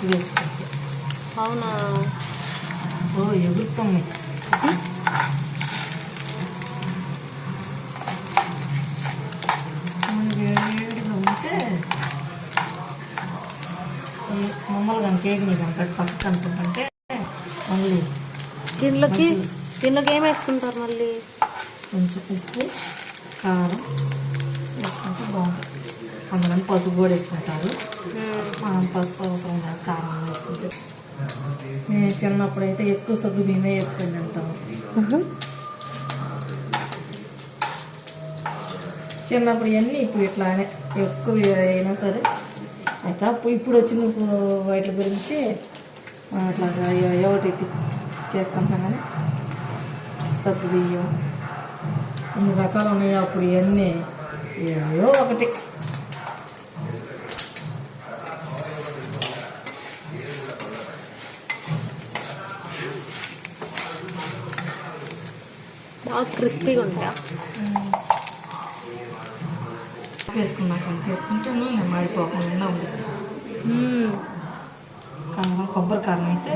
ఎక్కువ వేసుకుంటే. అవునా? ఓ ఎగురుతుంది. వేడిగా ఉంటే మామూలుగా కేక్ నీకు అంటాడు పక్కకు అనుకుంటుంటే మళ్ళీ దీనిలోకి ఏం వేసుకుంటారు మళ్ళీ? కొంచెం ఉప్పు కారం వేసుకుంటే బాగుంటుంది. కొంతమంది పసుపు కూడా వేసుకుంటారు. మనం పసుపు అవసరం లేదు, కారం వేసుకుంటే. నేను చిన్నప్పుడైతే ఎక్కువ సగ్గు మేమే ఎక్కువ తింటాము. చిన్నప్పుడు ఇవన్నీ ఇప్పుడు ఇట్లానే ఎక్కువ అయినా సరే అయితే ఇప్పుడు వచ్చిన వాటి గురించి అట్లాగా ఒకటి చేసుకుంటాం. కానీ సగ్గు బియ్యం అన్ని రకాలు ఉన్నాయి. అప్పుడు ఇవన్నీ ఏవో ఒకటి. బాగా క్రిస్పీగా ఉంటాయా? వేసుకున్నాక వేసుకుంటే నూనె మాడిపోకుండా ఉంటుంది. కారం కొబ్బరి కారం అయితే